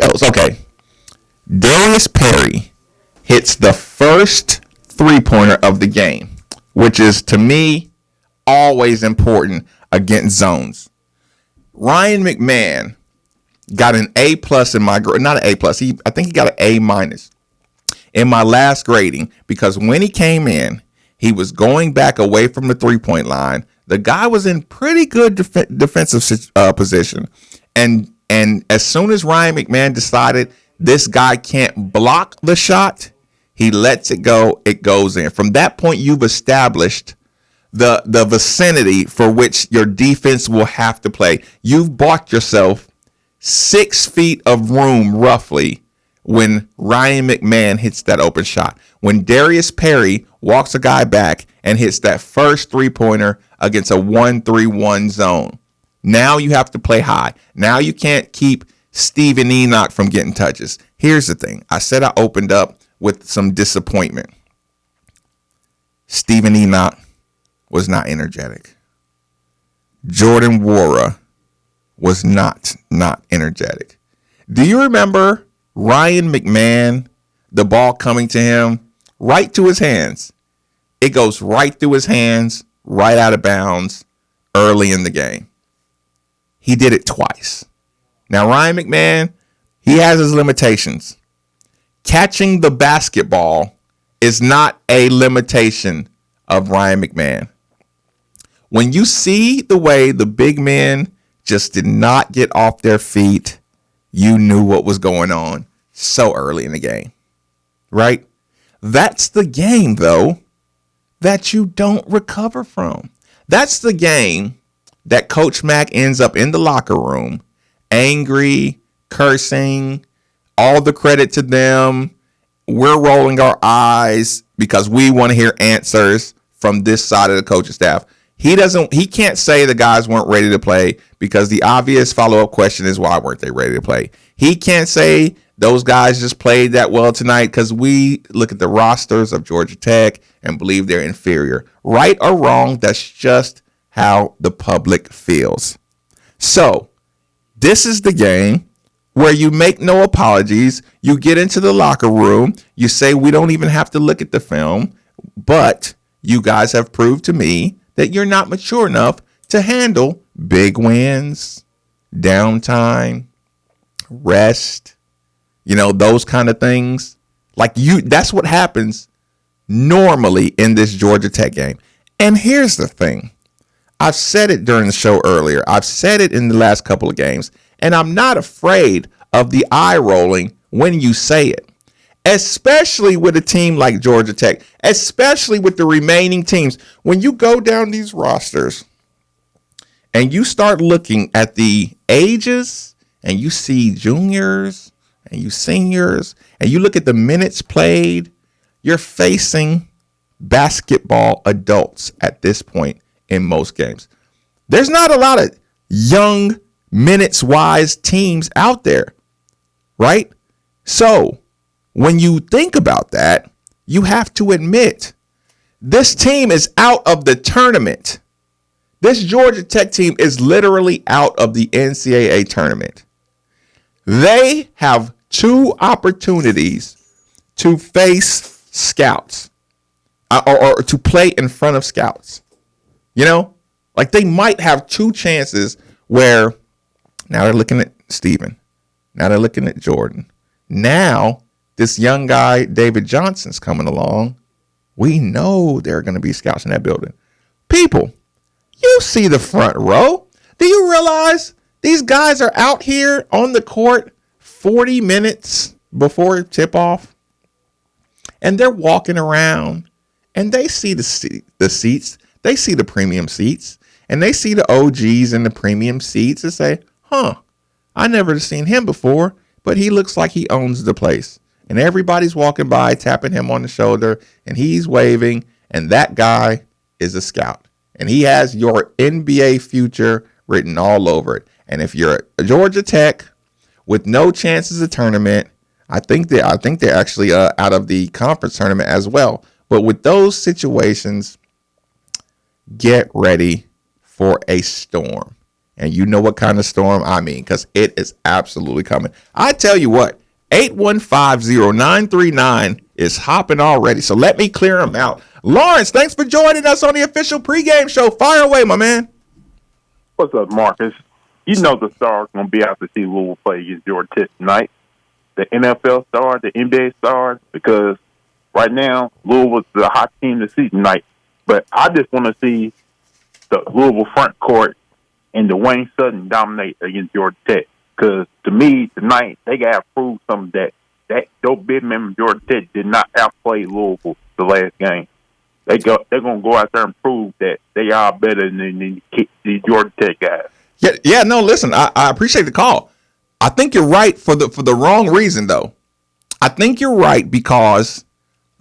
goes. Okay. Darius Perry hits the first three-pointer of the game, which is, to me, always important against zones. Ryan McMahon got an A plus in my not an A plus. I think he got an A minus in my last grading because when he came in, he was going back away from the 3-point line. The guy was in pretty good defensive position, and as soon as Ryan McMahon decided this guy can't block the shot, he lets it go. It goes in. From that point, you've established the vicinity for which your defense will have to play. You've bought yourself 6 feet of room roughly when Ryan McMahon hits that open shot. When Darius Perry walks a guy back and hits that first 3-pointer against a 1-3-1 zone. Now you have to play high. Now you can't keep Steven Enoch from getting touches. Here's the thing. I said I opened up with some disappointment. Steven Enoch was not energetic. Jordan Nwora was not energetic. Do you remember Ryan McMahon, the ball coming to him, right to his hands? It goes right through his hands, right out of bounds early in the game. He did it twice. Now, Ryan McMahon, he has his limitations. Catching the basketball is not a limitation of Ryan McMahon. When you see the way the big men just did not get off their feet, you knew what was going on so early in the game, right? That's the game, though, that you don't recover from. That's the game that Coach Mack ends up in the locker room, angry, cursing, all the credit to them. We're rolling our eyes because we want to hear answers from this side of the coaching staff. He can't say the guys weren't ready to play because the obvious follow-up question is, why weren't they ready to play? He can't say those guys just played that well tonight because we look at the rosters of Georgia Tech and believe they're inferior. Right or wrong, that's just how the public feels. So this is the game where you make no apologies. You get into the locker room. You say, we don't even have to look at the film, but you guys have proved to me that you're not mature enough to handle big wins, downtime, rest, those kind of things. That's what happens normally in this Georgia Tech game. And here's the thing. I've said it during the show earlier. I've said it in the last couple of games, and I'm not afraid of the eye rolling when you say it, especially with a team like Georgia Tech, especially with the remaining teams. When you go down these rosters and you start looking at the ages and you see juniors and you seniors and you look at the minutes played, you're facing basketball adults at this point in most games. There's not a lot of young minutes-wise teams out there, right? So when you think about that, you have to admit this team is out of the tournament. This Georgia Tech team is literally out of the NCAA tournament. They have 2 opportunities to face scouts or to play in front of scouts. They might have 2 chances where now they're looking at Steven. Now they're looking at Jordan. Now this young guy, David Johnson's coming along. We know there are going to be scouts in that building. People, you see the front row. Do you realize these guys are out here on the court 40 minutes before tip-off? And they're walking around and they see the seats. They see the premium seats. And they see the OGs in the premium seats and say, I never seen him before, but he looks like he owns the place. And everybody's walking by, tapping him on the shoulder, and he's waving, and that guy is a scout. And he has your NBA future written all over it. And if you're a Georgia Tech with no chances of tournament, I think they're actually out of the conference tournament as well. But with those situations, get ready for a storm. And you know what kind of storm I mean, because it is absolutely coming. I tell you what, 8150939 is hopping already. So let me clear them out. Lawrence, thanks for joining us on the official pregame show. Fire away, my man. What's up, Marcus? You know the Stars going to be out to see Louisville play against Georgia Tech tonight. The NFL Stars, the NBA Stars, because right now Louisville's the hot team to see tonight. But I just want to see the Louisville front court and Dwayne Sutton dominate against Georgia Tech. Because to me, tonight, they got to prove something that those big men from Georgia Tech did not outplay Louisville the last game. They're going to go out there and prove that they are better than the Georgia Tech guys. Yeah. No, listen, I appreciate the call. I think you're right for the wrong reason, though. I think you're right because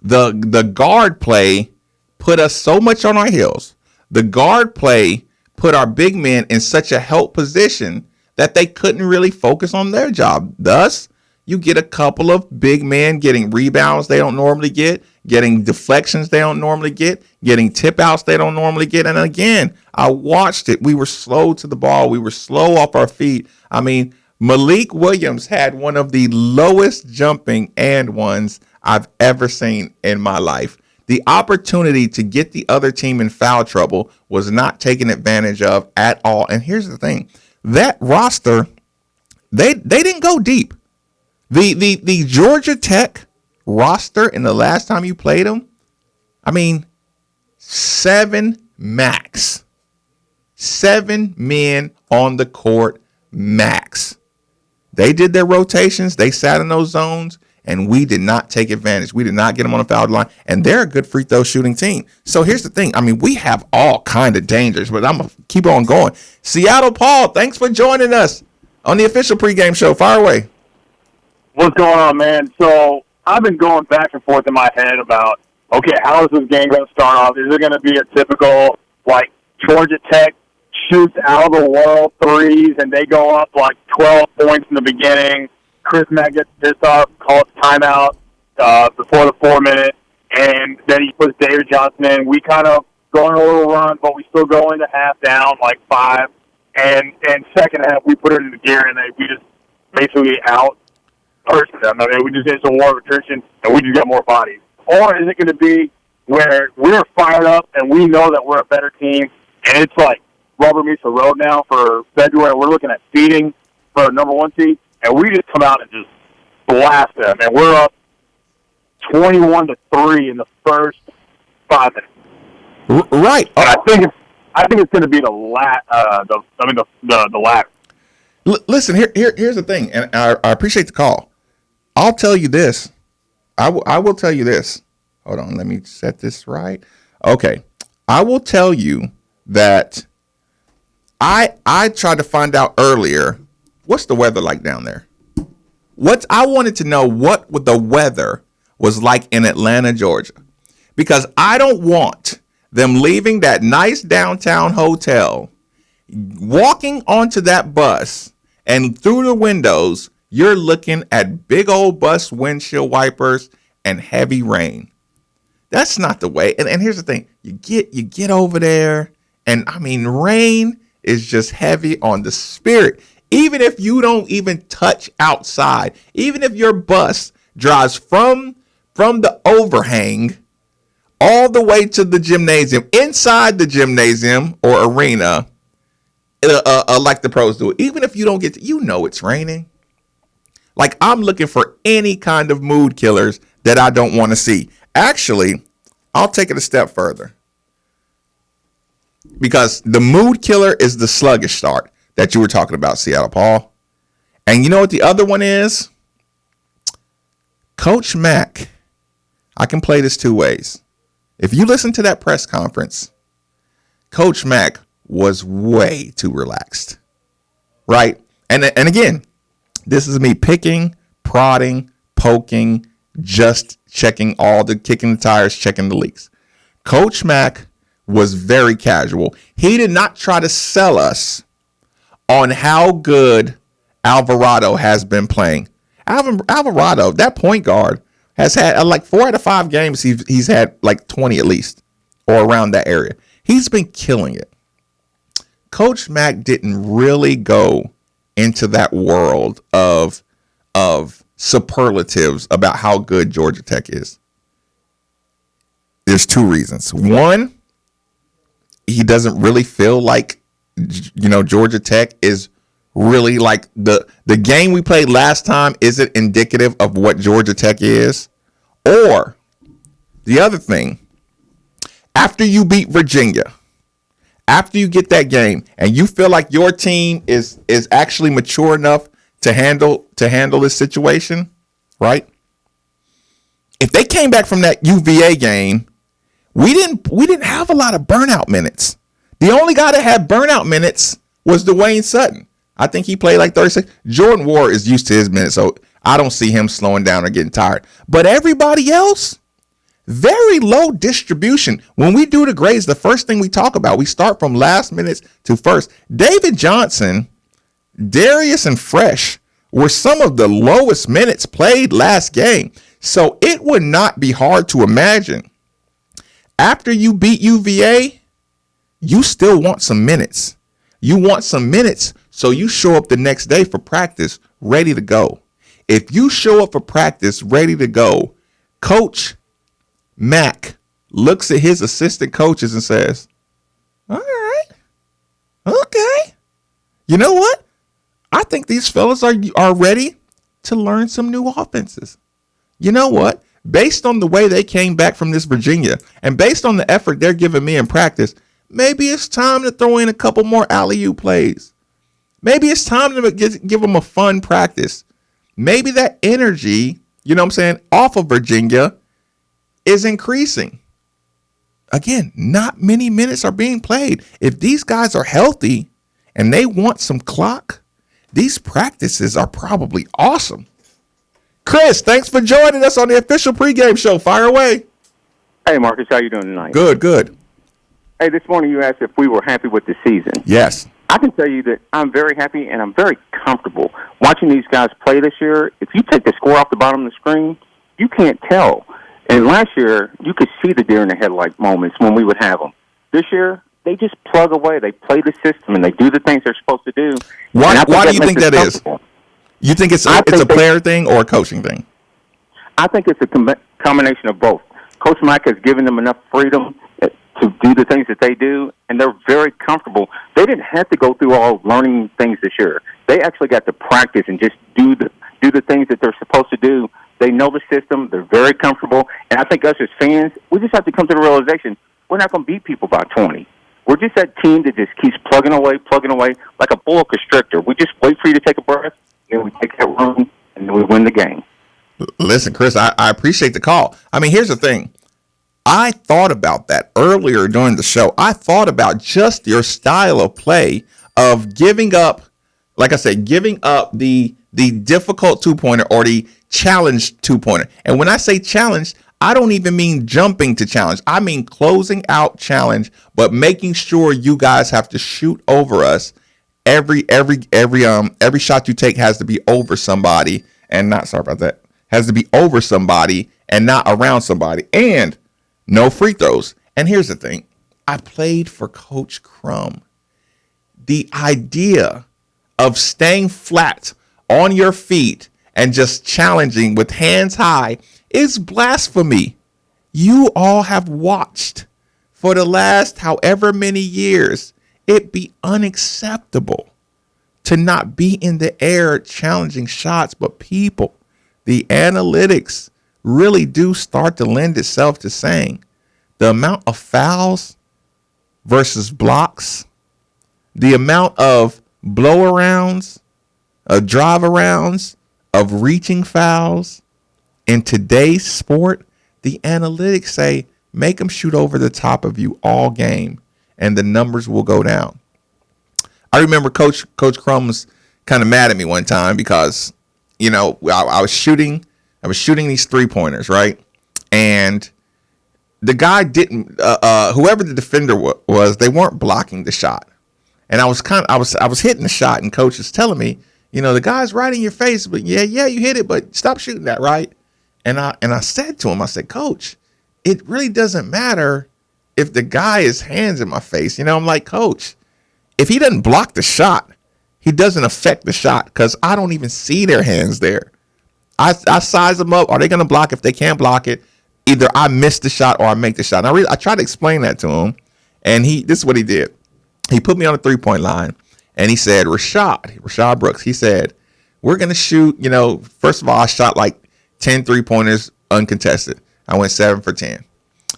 the guard play put us so much on our heels. The guard play put our big men in such a help position that they couldn't really focus on their job. Thus, you get a couple of big men getting rebounds they don't normally get, getting deflections they don't normally get, getting tip outs they don't normally get. And again, I watched it. We were slow to the ball. We were slow off our feet. I mean, Malik Williams had one of the lowest jumping and ones I've ever seen in my life. The opportunity to get the other team in foul trouble was not taken advantage of at all. And here's the thing. That roster, they didn't go deep. The Georgia Tech roster in the last time you played them, I mean, 7 max. 7 men on the court max. They did their rotations. They sat in those zones, and we did not take advantage. We did not get them on the foul line, and they're a good free throw shooting team. So here's the thing. I mean, we have all kind of dangers, but I'm going to keep on going. Seattle Paul, thanks for joining us on the official pregame show. Fire away. What's going on, man? So I've been going back and forth in my head about, okay, how is this game going to start off? Is it going to be a typical, like, Georgia Tech shoots out of the world threes and they go up like 12 points in the beginning? Chris Mack gets pissed off, calls timeout before the 4-minute, and then he puts David Johnson in. We kind of go on a little run, but we still go into half down, like 5. And second half, we put it into gear, and we just basically out-person them. I mean, we just did some war of attrition, and we just got more bodies. Or is it going to be where we're fired up, and we know that we're a better team, and it's like rubber meets the road now for February. We're looking at seeding for a number 1 seed, and we just come out and just blast them, and we're up 21-3 in the first 5 minutes. Right. And I think it's going to be the latter. Listen, here's the thing, and I appreciate the call. I'll tell you this. I will tell you this. Hold on, let me set this right. Okay. I will tell you that I tried to find out earlier, what's the weather like down there? I wanted to know what the weather was like in Atlanta, Georgia, because I don't want them leaving that nice downtown hotel, walking onto that bus, and through the windows, you're looking at big old bus windshield wipers and heavy rain. That's not the way. And here's the thing. You get over there, and I mean, rain is just heavy on the spirit. Even if you don't even touch outside, even if your bus drives from the overhang all the way to the gymnasium, inside the gymnasium or arena, like the pros do, even if you don't get to, it's raining. Like, I'm looking for any kind of mood killers that I don't want to see. Actually, I'll take it a step further, because the mood killer is the sluggish start that you were talking about, Seattle Paul. And you know what the other one is? Coach Mack. I can play this 2 ways. If you listen to that press conference, Coach Mack was way too relaxed, right? And again, this is me picking, prodding, poking, just checking kicking the tires, checking the leaks. Coach Mack was very casual. He did not try to sell us on how good Alvarado has been playing. Alvarado, that point guard, has had like 4 out of 5 games. He's had like 20 at least, or around that area. He's been killing it. Coach Mack didn't really go into that world of superlatives about how good Georgia Tech is. There's two reasons. One, he doesn't really feel like, Georgia Tech is really like the game we played last time isn't indicative of what Georgia Tech is. Or the other thing, after you beat Virginia, after you get that game and you feel like your team is actually mature enough to handle this situation, right? If they came back from that UVA game, we didn't have a lot of burnout minutes. The only guy that had burnout minutes was Dwayne Sutton. I think he played like 36. Jordan Ward is used to his minutes, so I don't see him slowing down or getting tired. But everybody else, very low distribution. When we do the grades, the first thing we talk about, we start from last minutes to first. David Johnson, Darius, and Fresh were some of the lowest minutes played last game. So it would not be hard to imagine after you beat UVA, you still want some minutes. You want some minutes so you show up the next day for practice ready to go. If you show up for practice ready to go, Coach Mack looks at his assistant coaches and says, all right, okay. You know what? I think these fellas are ready to learn some new offenses. You know what? Based on the way they came back from this Virginia and based on the effort they're giving me in practice, maybe it's time to throw in a couple more alley-oop plays. Maybe it's time to give them a fun practice. Maybe that energy, off of Virginia is increasing. Again, not many minutes are being played. If these guys are healthy and they want some clock, these practices are probably awesome. Chris, thanks for joining us on the official pregame show. Fire away. Hey, Marcus, how you doing tonight? Good. Hey, this morning you asked if we were happy with the season. Yes. I can tell you that I'm very happy and I'm very comfortable watching these guys play this year. If you take the score off the bottom of the screen, you can't tell. And last year, you could see the deer in the headlight moments when we would have them. This year, they just plug away. They play the system and they do the things they're supposed to do. Why do you think that is? You think it's a player thing or a coaching thing? I think it's a combination of both. Coach Mike has given them enough freedom to do the things that they do, and they're very comfortable. They didn't have to go through all learning things this year. They actually got to practice and just do the things that they're supposed to do. They know the system. They're very comfortable. And I think us as fans, we just have to come to the realization we're not going to beat people by 20. We're just that team that just keeps plugging away like a boa constrictor. We just wait for you to take a breath, and we take that run, and then we win the game. Listen, Chris, I appreciate the call. I mean, here's the thing. I thought about that earlier during the show. I thought about just your style of play of giving up, like I said, giving up the difficult two-pointer or the challenge two-pointer. And when I say challenge, I don't even mean jumping to challenge. I mean closing out challenge, but making sure you guys have to shoot over us. Every shot you take has to be over somebody and not, sorry about that, has to be over somebody and not around somebody. And no free throws. And here's the thing. I played for Coach Crum. The idea of staying flat on your feet and just challenging with hands high is blasphemy. You all have watched for the last however many years. It'd be unacceptable to not be in the air challenging shots, but people, the analytics really do start to lend itself to saying the amount of fouls versus blocks, the amount of blow arounds, of drive arounds, of reaching fouls in today's sport, the analytics say make them shoot over the top of you all game and the numbers will go down. I remember Coach Crum was kind of mad at me one time because, I was shooting these 3-pointers, right? And the guy didn't, whoever the defender was, they weren't blocking the shot. And I was hitting the shot and coach is telling me, the guy's right in your face, but yeah, you hit it, but stop shooting that, right? And I said to him, I said, Coach, it really doesn't matter if the guy is hands in my face. I'm like, Coach, if he doesn't block the shot, he doesn't affect the shot because I don't even see their hands there. I size them up. Are they going to block? If they can't block it, either I miss the shot or I make the shot. And I tried to explain that to him, and this is what he did. He put me on the 3-point line, and he said, Rashad Brooks, he said, we're going to shoot, first of all, I shot like 10 3-pointers uncontested. I went 7 for 10.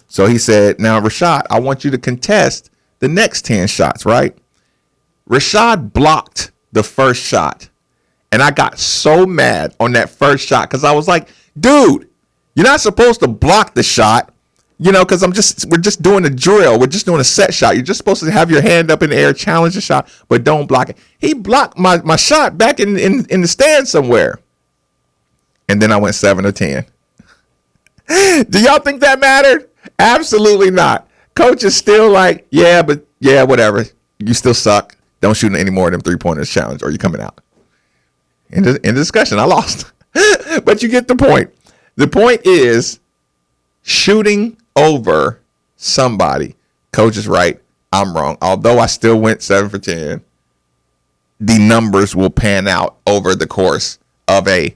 So he said, now, Rashad, I want you to contest the next 10 shots, right? Rashad blocked the first shot. And I got so mad on that first shot because I was like, dude, you're not supposed to block the shot, because we're just doing a drill. We're just doing a set shot. You're just supposed to have your hand up in the air, challenge the shot, but don't block it. He blocked my shot back in the stand somewhere. And then I went 7 or 10. Do y'all think that mattered? Absolutely not. Coach is still like, yeah, whatever. You still suck. Don't shoot any more of them 3-pointers challenge or you're coming out. In the discussion, I lost. But you get the point. The point is shooting over somebody. Coach is right. I'm wrong. Although I still went 7 for 10, the numbers will pan out over the course of a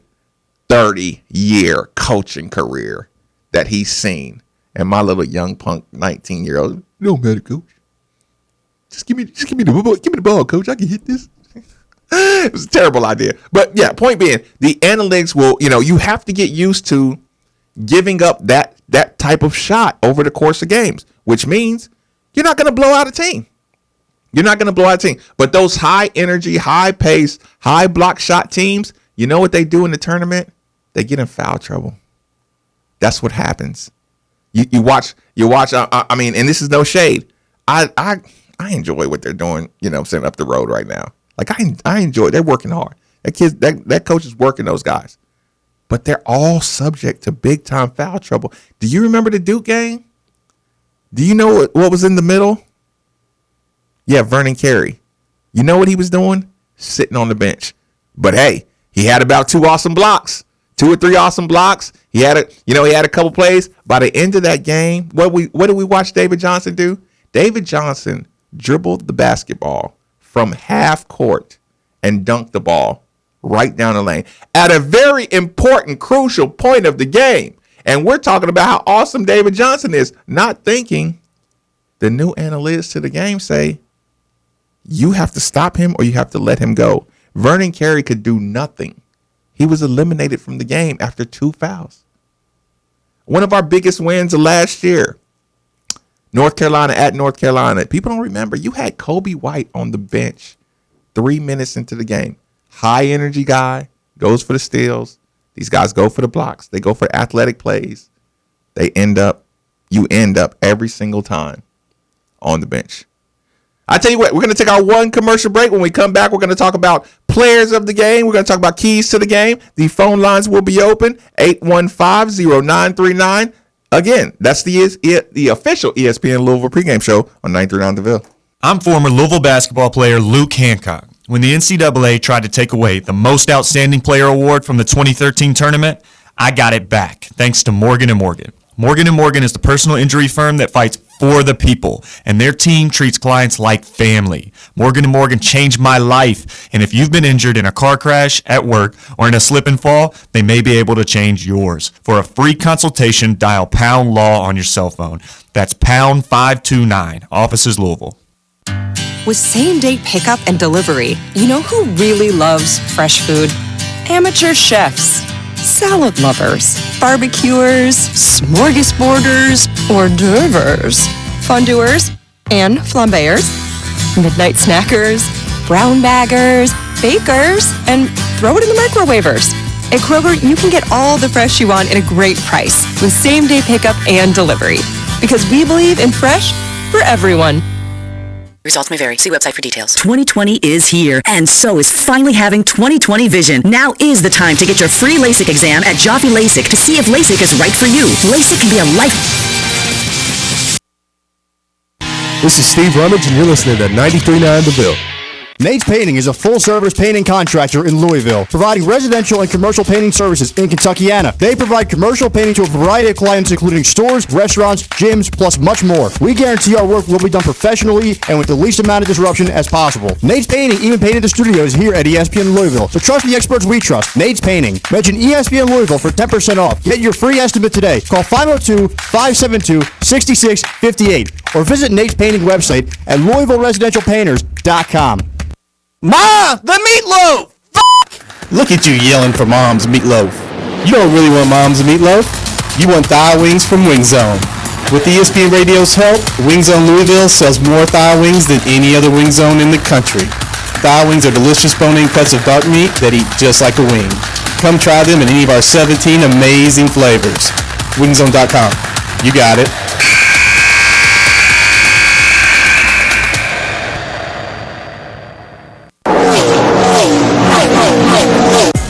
30-year coaching career that he's seen. And my little young punk 19-year-old, no matter, coach. Just give me the ball, coach. I can hit this. It was a terrible idea. But yeah, point being, the analytics will, you have to get used to giving up that type of shot over the course of games, which means you're not going to blow out a team. You're not going to blow out a team. But those high energy, high pace, high block shot teams, you know what they do in the tournament? They get in foul trouble. That's what happens. You watch. I mean, and this is no shade. I enjoy what they're doing, sitting up the road right now. Like I enjoy it. They're working hard. That coach is working those guys. But they're all subject to big time foul trouble. Do you remember the Duke game? Do you know what was in the middle? Yeah, Vernon Carey. You know what he was doing? Sitting on the bench. But hey, he had about 2 awesome blocks. 2 or 3 awesome blocks. He had a couple plays. By the end of that game, what did we watch David Johnson do? David Johnson dribbled the basketball from half court and dunked the ball right down the lane at a very important, crucial point of the game. And we're talking about how awesome David Johnson is, not thinking the new analytics to the game say you have to stop him or you have to let him go. Vernon Carey could do nothing. He was eliminated from the game after 2 fouls. One of our biggest wins of last year, North Carolina at North Carolina. People don't remember. You had Kobe White on the bench 3 minutes into the game. High energy guy, goes for the steals. These guys go for the blocks. They go for athletic plays. You end up every single time on the bench. I tell you what, we're going to take our one commercial break. When we come back, we're going to talk about players of the game. We're going to talk about keys to the game. The phone lines will be open, 815-0939. Again, that's the official ESPN Louisville pregame show on 939 The Ville. I'm former Louisville basketball player Luke Hancock. When the NCAA tried to take away the Most Outstanding Player Award from the 2013 tournament, I got it back thanks to Morgan & Morgan. Morgan & Morgan is the personal injury firm that fights for the people, and their team treats clients like family. Morgan & Morgan changed my life, and if you've been injured in a car crash, at work, or in a slip and fall, they may be able to change yours. For a free consultation, dial pound law on your cell phone. That's pound 529, offices Louisville. With same-day pickup and delivery, you know who really loves fresh food? Amateur chefs, salad lovers, barbecuers, smorgasborders, hors d'oeuvres, fondue and flambeurs, midnight snackers, brown baggers, bakers, and throw it in the microwavers. At Kroger, you can get all the fresh you want at a great price with same-day pickup and delivery. Because we believe in fresh for everyone. Results may vary. See website for details. 2020 is here, and so is finally having 2020 vision. Now is the time to get your free LASIK exam at Jaffe LASIK to see if LASIK is right for you. LASIK can be a life. This is Steve Rummage, and you're listening to 93.9 The Ville. Nate's Painting is a full-service painting contractor in Louisville, providing residential and commercial painting services in Kentuckiana. They provide commercial painting to a variety of clients, including stores, restaurants, gyms, plus much more. We guarantee our work will be done professionally and with the least amount of disruption as possible. Nate's Painting even painted the studios here at ESPN Louisville. So trust the experts we trust. Nate's Painting. Mention ESPN Louisville for 10% off. Get your free estimate today. Call 502-572-6658 or visit Nate's Painting website at LouisvilleResidentialPainters.com. Ma, the meatloaf! Look at you yelling for Mom's meatloaf. You don't really want Mom's meatloaf. You want thigh wings from Wing Zone. With ESPN Radio's help, Wing Zone Louisville sells more thigh wings than any other Wing Zone in the country. Thigh wings are delicious bone-in cuts of dark meat that eat just like a wing. Come try them in any of our 17 amazing flavors. Wingzone.com. You got it.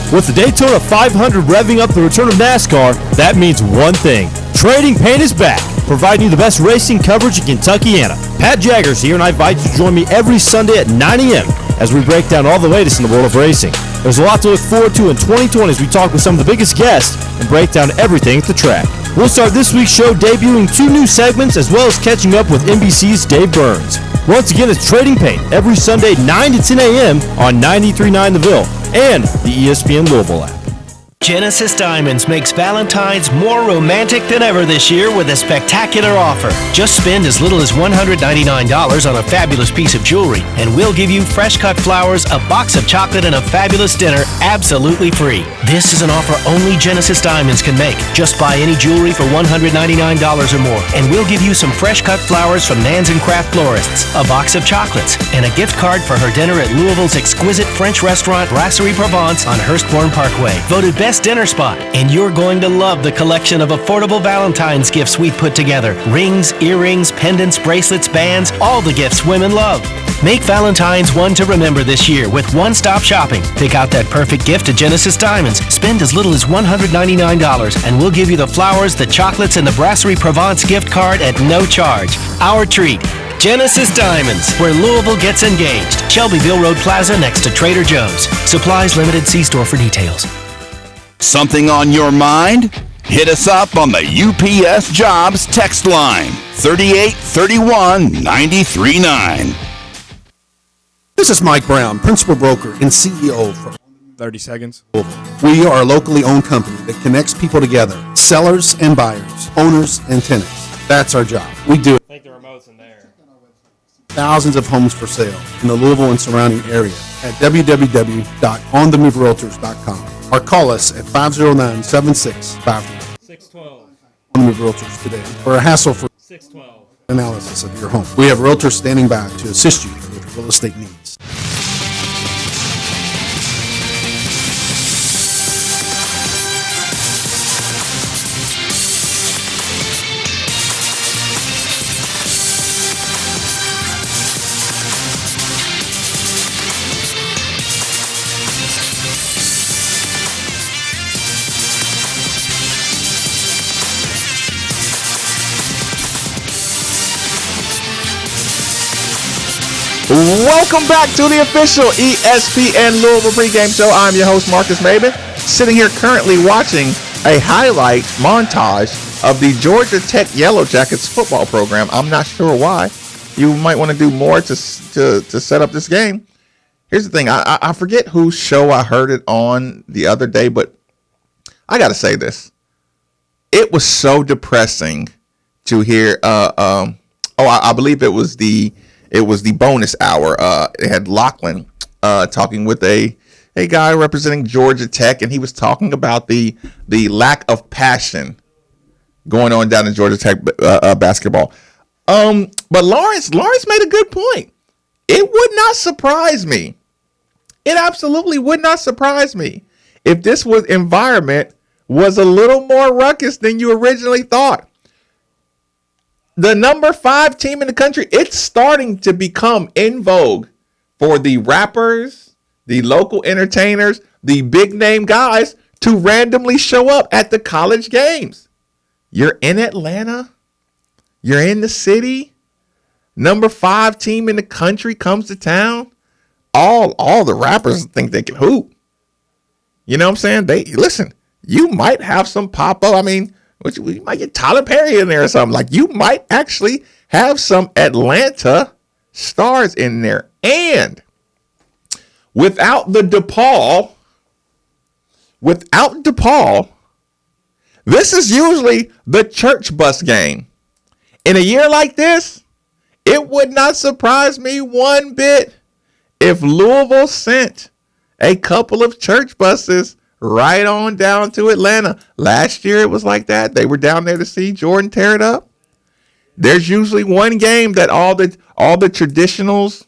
With the Daytona 500 revving up the return of NASCAR, that means one thing. Trading Paint is back, providing you the best racing coverage in Kentuckiana. Pat Jagger's here, and I invite you to join me every Sunday at 9 a.m. as we break down all the latest in the world of racing. There's a lot to look forward to in 2020 as we talk with some of the biggest guests and break down everything at the track. We'll start this week's show debuting 2 new segments as well as catching up with NBC's Dave Burns. Once again, it's Trading Paint every Sunday 9 to 10 a.m. on 93.9 The Ville and the ESPN Louisville app. Genesis Diamonds makes Valentine's more romantic than ever this year with a spectacular offer. Just spend as little as $199 on a fabulous piece of jewelry, and we'll give you fresh cut flowers, a box of chocolate, and a fabulous dinner absolutely free. This is an offer only Genesis Diamonds can make. Just buy any jewelry for $199 or more, and we'll give you some fresh cut flowers from Nan's and Craft Florists, a box of chocolates, and a gift card for her dinner at Louisville's exquisite French restaurant Brasserie Provence on Hurstbourne Parkway. Voted best dinner spot, and you're going to love the collection of affordable Valentine's gifts we put together. Rings, earrings, pendants, bracelets, bands, all the gifts women love. Make Valentine's one to remember this year with one-stop shopping. Pick out that perfect gift at Genesis Diamonds. Spend as little as $199, and we'll give you the flowers, the chocolates, and the Brasserie Provence gift card at no charge. Our treat. Genesis Diamonds, where Louisville gets engaged. Shelbyville Road Plaza next to Trader Joe's. Supplies limited. See store for details. Something on your mind? Hit us up on the UPS Jobs text line, 3831-939. This is Mike Brown, Principal Broker and CEO for 30 seconds. We are a locally owned company that connects people together, sellers and buyers, owners and tenants. That's our job. We do it. I think the remote's in there. Thousands of homes for sale in the Louisville and surrounding area at www.onthemoverealtors.com or call us at 509-7653. 612. On the Move Realtors today for a hassle-free 612. analysis of your home. We have realtors standing by to assist you with real estate needs. Welcome back to the official ESPN Louisville pregame show. I'm your host, Marcus Maben, sitting here currently watching a highlight montage of the Georgia Tech Yellow Jackets football program. I'm not sure why. You might want to do more to set up this game. Here's the thing. I forget whose show I heard it on the other day, but I got to say this. It was so depressing to hear. I believe it was the bonus hour. It had Lachlan talking with a guy representing Georgia Tech, and he was talking about the lack of passion going on down in Georgia Tech basketball. But Lawrence made a good point. It would not surprise me. It absolutely would not surprise me if this environment was a little more ruckus than you originally thought. The number 5 team in the country, it's starting to become in vogue for the rappers, the local entertainers, the big name guys to randomly show up at the college games. You're in Atlanta. You're in the city. Number 5 team in the country comes to town. all the rappers think they can hoop. You know what I'm saying? Listen, you might have some pop up. I mean, we might get Tyler Perry in there or something. Like, you might actually have some Atlanta stars in there. And without DePaul, this is usually the church bus game. In a year like this, it would not surprise me one bit if Louisville sent a couple of church buses right on down to Atlanta. Last year it was like that. They were down there to see Jordan tear it up. There's usually one game that all the traditionals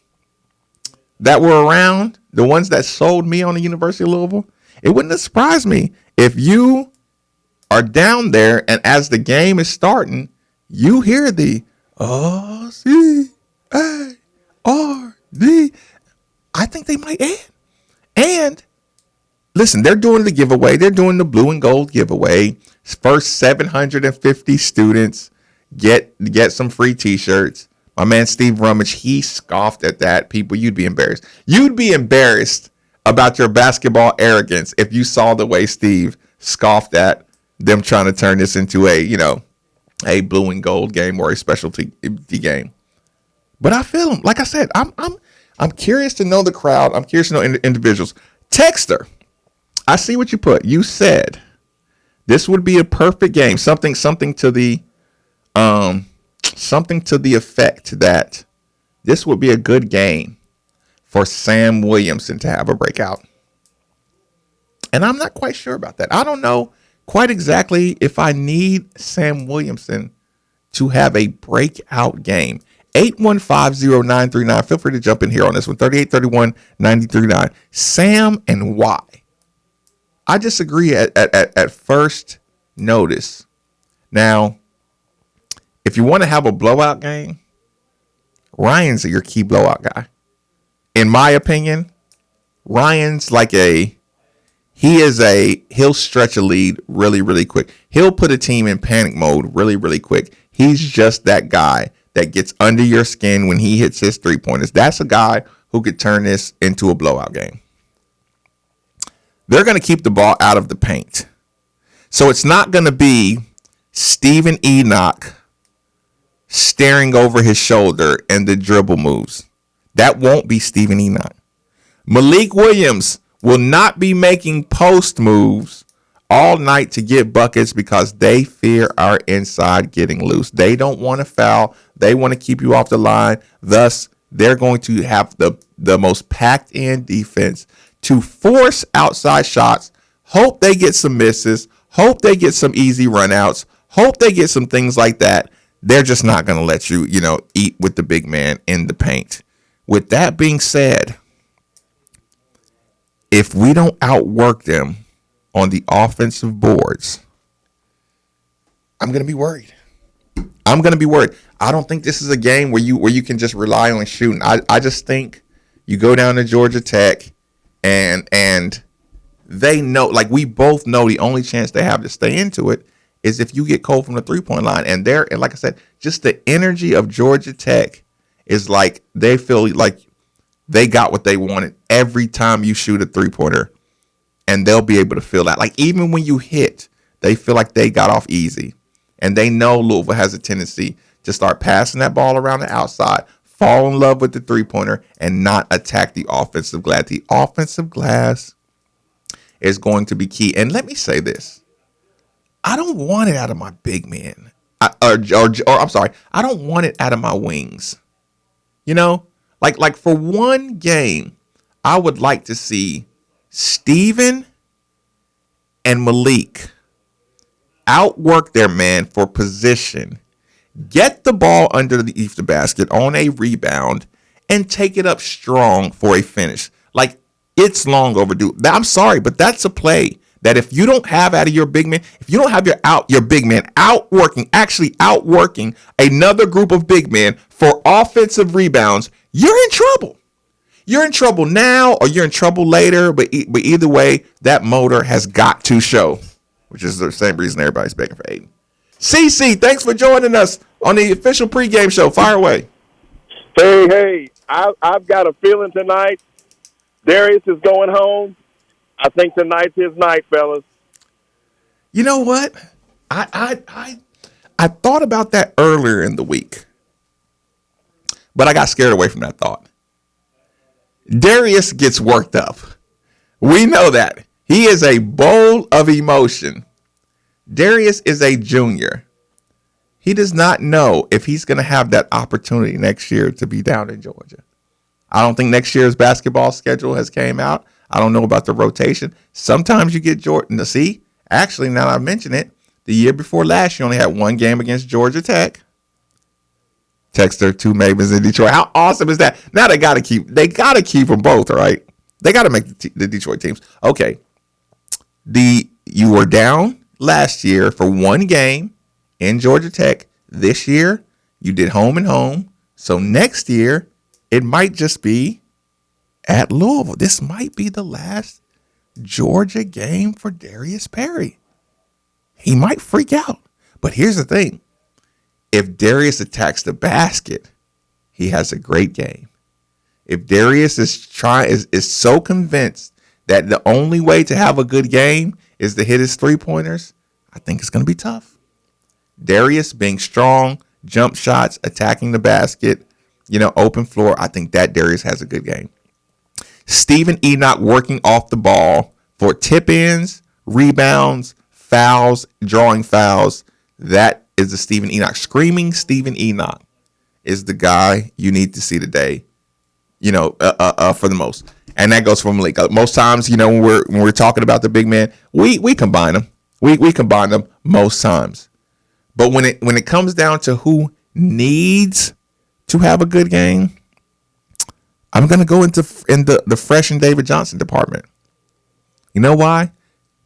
that were around, the ones that sold me on the University of Louisville, it wouldn't have surprised me if you are down there and as the game is starting, you hear the O-C-A-R-D. I think they might add. And listen, they're doing the giveaway. They're doing the blue and gold giveaway. First 750 students get some free T-shirts. My man Steve Rummage, he scoffed at that. People, you'd be embarrassed. You'd be embarrassed about your basketball arrogance if you saw the way Steve scoffed at them trying to turn this into a blue and gold game or a specialty game. But I feel them. Like I said, I'm curious to know the crowd. I'm curious to know individuals. Texter, I see what you put. You said this would be a perfect game. Something to the effect that this would be a good game for Sam Williamson to have a breakout. And I'm not quite sure about that. I don't know quite exactly if I need Sam Williamson to have a breakout game. 8150939. Feel free to jump in here on this one. 3831-939. Sam and why? I disagree at first notice. Now, if you want to have a blowout game, Ryan's your key blowout guy. In my opinion, Ryan's he'll stretch a lead really, really quick. He'll put a team in panic mode really, really quick. He's just that guy that gets under your skin when he hits his three-pointers. That's a guy who could turn this into a blowout game. They're going to keep the ball out of the paint. So it's not going to be Steven Enoch staring over his shoulder and the dribble moves. That won't be Steven Enoch. Malik Williams will not be making post moves all night to get buckets because they fear our inside getting loose. They don't want to foul. They want to keep you off the line. Thus, they're going to have the most packed in defense to force outside shots. Hope they get some misses. Hope they get some easy runouts. Hope they get some things like that. They're just not going to let you, eat with the big man in the paint. With that being said, if we don't outwork them on the offensive boards, I'm going to be worried. I don't think this is a game where you can just rely on shooting. I just think you go down to Georgia Tech and they know, like we both know, the only chance they have to stay into it is if you get cold from the three-point line. And like I said, just the energy of Georgia Tech is like they feel like they got what they wanted every time you shoot a three-pointer. And they'll be able to feel that. Like even when you hit, they feel like they got off easy. And they know Louisville has a tendency to start passing that ball around the outside, fall in love with the three-pointer, and not attack the offensive glass. The offensive glass is going to be key. And let me say this. I don't want it out of my big man. I'm sorry. I don't want it out of my wings. Like for one game, I would like to see Steven and Malik outwork their man for position, get the ball underneath the basket on a rebound, and take it up strong for a finish. Like, it's long overdue. I'm sorry, but that's a play that if you don't have out of your big man, if you don't have your big man outworking another group of big men for offensive rebounds, you're in trouble. You're in trouble now or you're in trouble later, but either way, that motor has got to show, which is the same reason everybody's begging for Aiden. CC, thanks for joining us on the official pregame show. Fire away. Hey, I've got a feeling tonight Darius is going home. I think tonight's his night, fellas. You know what? I thought about that earlier in the week, but I got scared away from that thought. Darius gets worked up. We know that. He is a bowl of emotion. Darius is a junior. He does not know if he's going to have that opportunity next year to be down in Georgia. I don't think next year's basketball schedule has came out. I don't know about the rotation. Sometimes you get Jordan to see. Actually, now that I mention it, the year before last, you only had one game against Georgia Tech. Tech's their two Mavens in Detroit. How awesome is that? Now they got to keep them both, right? They got to make the Detroit teams. Okay. You were down last year for one game in Georgia Tech. This year, you did home and home. So next year, it might just be at Louisville. This might be the last Georgia game for Darius Perry. He might freak out. But here's the thing. If Darius attacks the basket, he has a great game. If Darius is so convinced that the only way to have a good game is to hit his three-pointers, I think it's going to be tough. Darius being strong, jump shots, attacking the basket, open floor, I think that Darius has a good game. Stephen Enoch working off the ball for tip-ins, rebounds, fouls, drawing fouls. That is the Stephen Enoch. Screaming Stephen Enoch is the guy you need to see today, for the most. And that goes for Malik. Most times, when we're talking about the big man, we combine them. We combine them most times. But when it comes down to who needs to have a good game, I'm going to go into the Fresh and David Johnson department. You know why?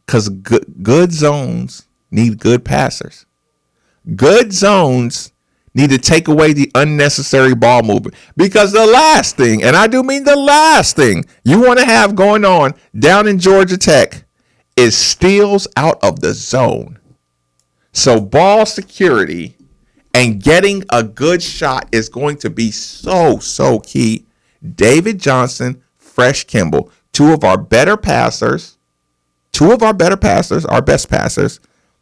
Because good zones need good passers. Good zones need to take away the unnecessary ball movement. Because the last thing, and I do mean the last thing, you want to have going on down in Georgia Tech is steals out of the zone. So ball security and getting a good shot is going to be so key. David Johnson, Fresh Kimball, two of our best passers, our best passers,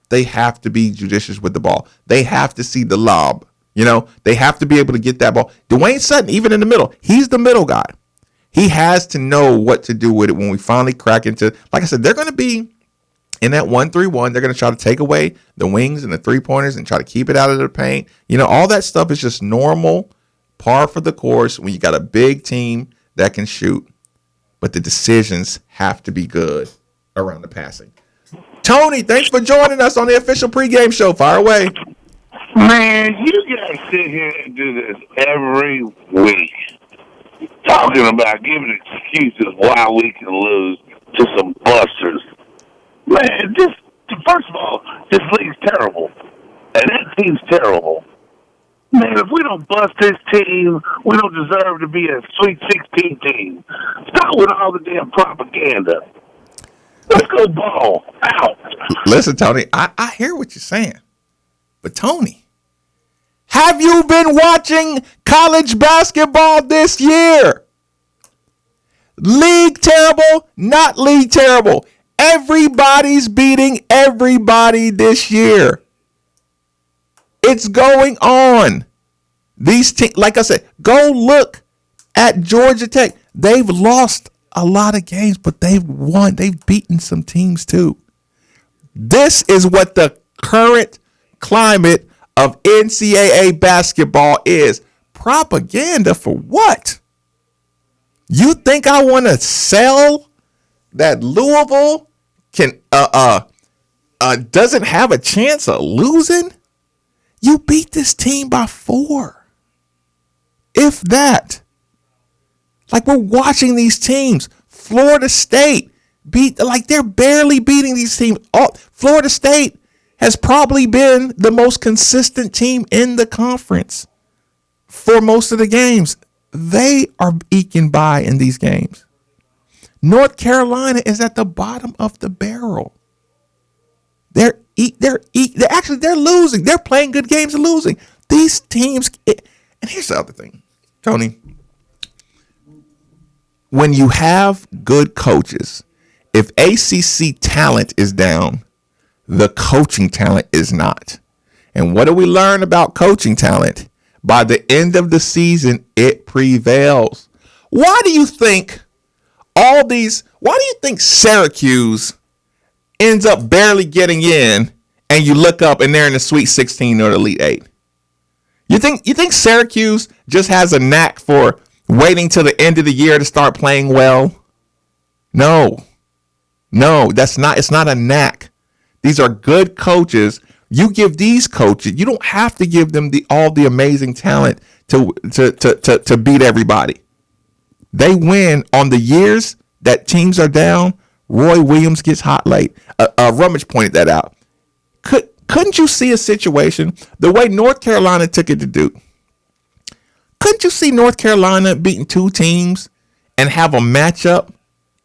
they have to be judicious with the ball. They have to see the lob. They have to be able to get that ball. Dwayne Sutton, even in the middle, he's the middle guy. He has to know what to do with it when we finally crack into, like I said, they're going to be in that 1-3-1. They're going to try to take away the wings and the three-pointers and try to keep it out of the paint. All that stuff is just normal, par for the course when you got a big team that can shoot. But the decisions have to be good around the passing. Tony, thanks for joining us on the official pregame show. Fire away. Man, you guys sit here and do this every week. Talking about giving excuses why we can lose to some busters. Man, first of all, this league's terrible. And that team's terrible. Man, if we don't bust this team, we don't deserve to be a Sweet 16 team. Stop with all the damn propaganda. Let's go ball. Out. Listen, Tony, I hear what you're saying. But, Tony, have you been watching college basketball this year? League terrible, not league terrible. Everybody's beating everybody this year. It's going on. These teams, like I said, go look at Georgia Tech. They've lost a lot of games, but they've won. They've beaten some teams too. This is what the current climate of NCAA basketball is. Propaganda for what? You think I want to sell that Louisville doesn't have a chance of losing? You beat this team by 4. If that. Like, we're watching these teams. Florida State they're barely beating these teams. Florida State has probably been the most consistent team in the conference for most of the games. They are eking by in these games. North Carolina is at the bottom of the barrel. They're losing. They're playing good games and losing. These teams, and here's the other thing, Tony. when you have good coaches, if ACC talent is down, the coaching talent is not. And what do we learn about coaching talent? By the end of the season, it prevails. Why do you think Syracuse ends up barely getting in and you look up and they're in the Sweet 16 or the Elite 8? You think Syracuse just has a knack for waiting till the end of the year to start playing well? No, it's not a knack. These are good coaches. You give these coaches, you don't have to give them all the amazing talent to beat everybody. They win on the years that teams are down. Roy Williams gets hot late. Rummage pointed that out. Couldn't you see a situation the way North Carolina took it to Duke? Couldn't you see North Carolina beating two teams and have a matchup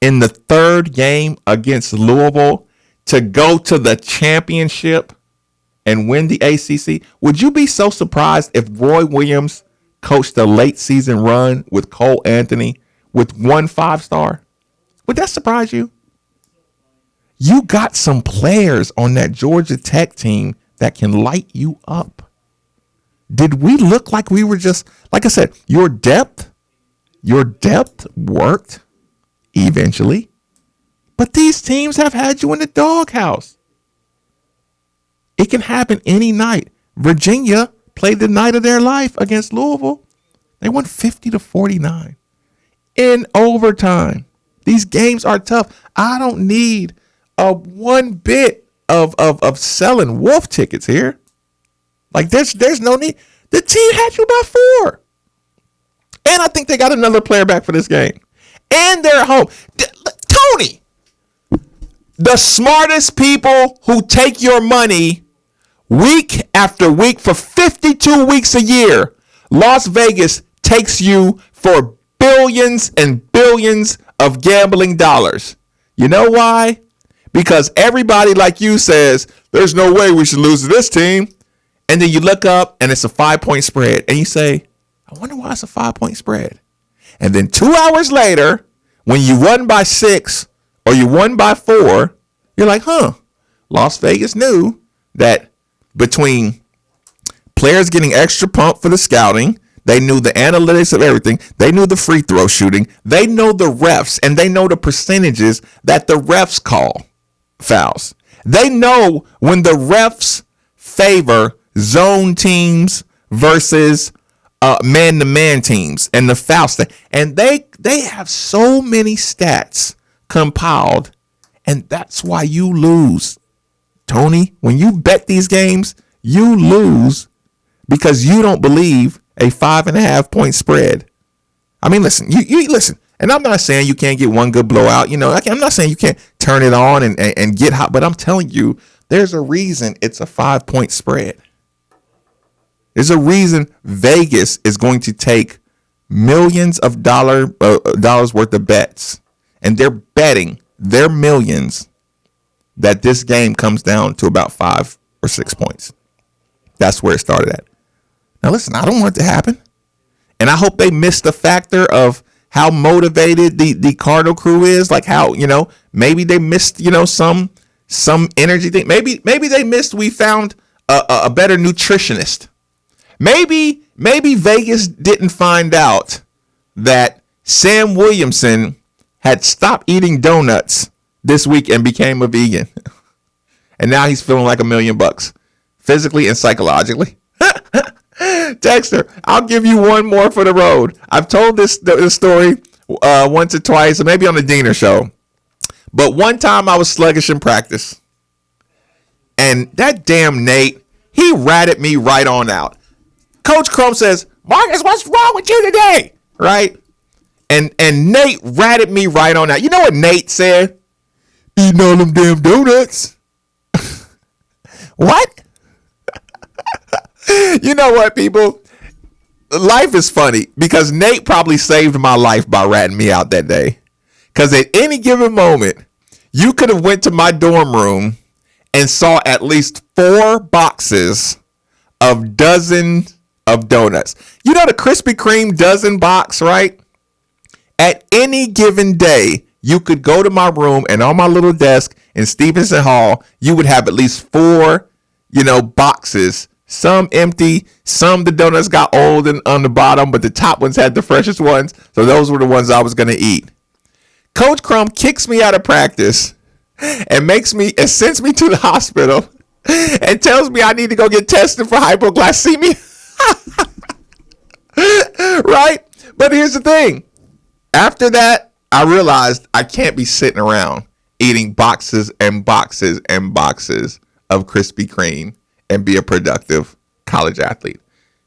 in the third game against Louisville to go to the championship and win the ACC? Would you be so surprised if Roy Williams coached a late season run with Cole Anthony with 1 5-star? Would that surprise you? You got some players on that Georgia Tech team that can light you up. Did we look like we were just, like I said, your depth worked eventually, but these teams have had you in the doghouse. It can happen any night. Virginia played the night of their life against Louisville. They won 50-49 in overtime. These games are tough. I don't need one bit of selling wolf tickets here. Like there's no need. The team had you by 4. And I think they got another player back for this game. And they're at home. Tony, the smartest people who take your money week after week for 52 weeks a year, Las Vegas takes you for billions and billions of gambling dollars. You know why? Because everybody like you says, there's no way we should lose to this team. And then you look up and it's a 5-point spread. And you say, I wonder why it's a 5-point spread. And then 2 hours later, when you won by 6 or you won by 4, you're like, Las Vegas knew that between players getting extra pumped for the scouting, they knew the analytics of everything. They knew the free throw shooting. They know the refs, and they know the percentages that the refs call fouls. They know when the refs favor zone teams versus man-to-man teams and the foul stat. And they have so many stats compiled, and that's why you lose. Tony, when you bet these games, you lose because you don't believe a 5.5-point spread. I mean, listen, you listen, and I'm not saying you can't get one good blowout. I'm not saying you can't turn it on and get hot, but I'm telling you, there's a reason it's a 5-point spread. There's a reason Vegas is going to take millions of dollars worth of bets, and they're betting their millions that this game comes down to about 5 or 6 points. That's where it started at. Now, listen, I don't want it to happen. And I hope they missed the factor of how motivated the Cardinal crew is. Like how, maybe they missed, some energy thing. Maybe they missed we found a better nutritionist. Maybe Vegas didn't find out that Sam Williamson had stopped eating donuts this week and became a vegan. And now he's feeling like $1 million physically and psychologically. Dexter, I'll give you one more for the road. I've told this story once or twice, or maybe on the Diener show. But one time I was sluggish in practice. And that damn Nate, he ratted me right on out. Coach Crum says, Marcus, what's wrong with you today? Right? And Nate ratted me right on out. You know what Nate said? Eating all them damn donuts. What? You know what, people? Life is funny because Nate probably saved my life by ratting me out that day. Because at any given moment, you could have went to my dorm room and saw at least 4 boxes of dozen of donuts. You know the Krispy Kreme dozen box, right? At any given day, you could go to my room and on my little desk in Stevenson Hall, you would have at least 4, boxes. Some empty, some the donuts got old and on the bottom, but the top ones had the freshest ones. So those were the ones I was going to eat. Coach Crum kicks me out of practice and sends me to the hospital and tells me I need to go get tested for hypoglycemia. Right? But here's the thing. After that, I realized I can't be sitting around eating boxes and boxes and boxes of Krispy Kreme and be a productive college athlete.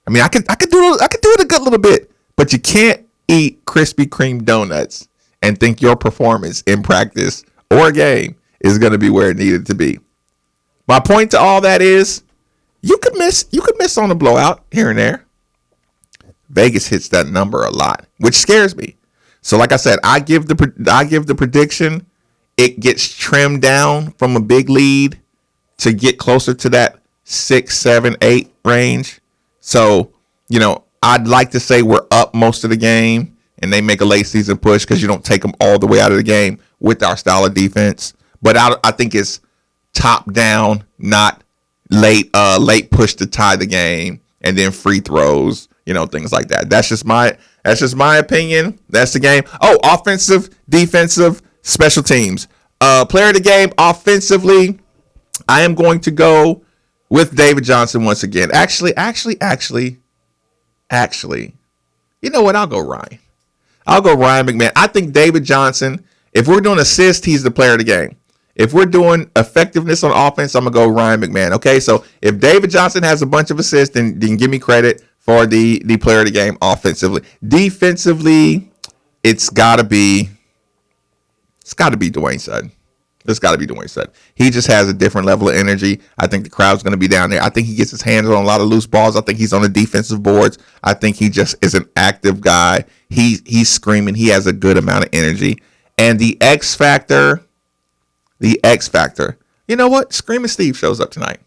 I mean, I could do it a good little bit, but you can't eat Krispy Kreme donuts and think your performance in practice or a game is going to be where it needed to be. My point to all that is, you could miss on a blowout here and there. Vegas hits that number a lot, which scares me. So, like I said, I give the prediction. It gets trimmed down from a big lead to get closer to that 6, 7, 8 range. So, I'd like to say we're up most of the game and they make a late season push because you don't take them all the way out of the game with our style of defense. But I think it's top down, not late push to tie the game and then free throws, things like that. That's just my opinion. That's the game. Oh, offensive, defensive, special teams. Player of the game offensively, I am going to go with David Johnson once again. Actually, you know what? I'll go Ryan McMahon. I think David Johnson, if we're doing assists, he's the player of the game. If we're doing effectiveness on offense, I'm going to go Ryan McMahon. Okay, so if David Johnson has a bunch of assists, then give me credit for the player of the game offensively. Defensively, it's got to be Dwayne Sutton. It's got to be Dwayne Sutton. He just has a different level of energy. I think the crowd's going to be down there. I think he gets his hands on a lot of loose balls. I think he's on the defensive boards. I think he just is an active guy. He's screaming. He has a good amount of energy. And the X factor. You know what? Screaming Steve shows up tonight.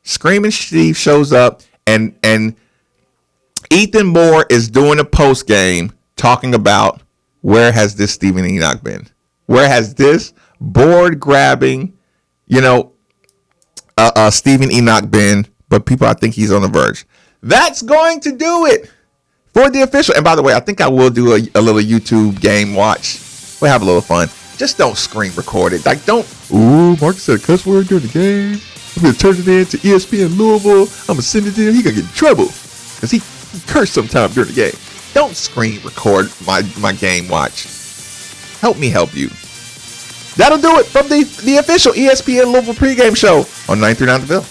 Screaming Steve shows up, and Ethan Moore is doing a post game talking about where has this Stephen Enoch been? Where has this board grabbing, Stephen Enoch been? But people, I think he's on the verge. That's going to do it for the official. And by the way, I think I will do a little YouTube game watch. We'll have a little fun. Just don't screen record it. Like, don't. Ooh, Marcus said a cuss word during the game. I'm going to turn it in to ESPN Louisville. I'm going to send it to him. He going to get in trouble because he cursed sometime during the game. Don't screen record my game watch. Help me help you. That'll do it from the official ESPN Louisville pregame show on 939 The Ville.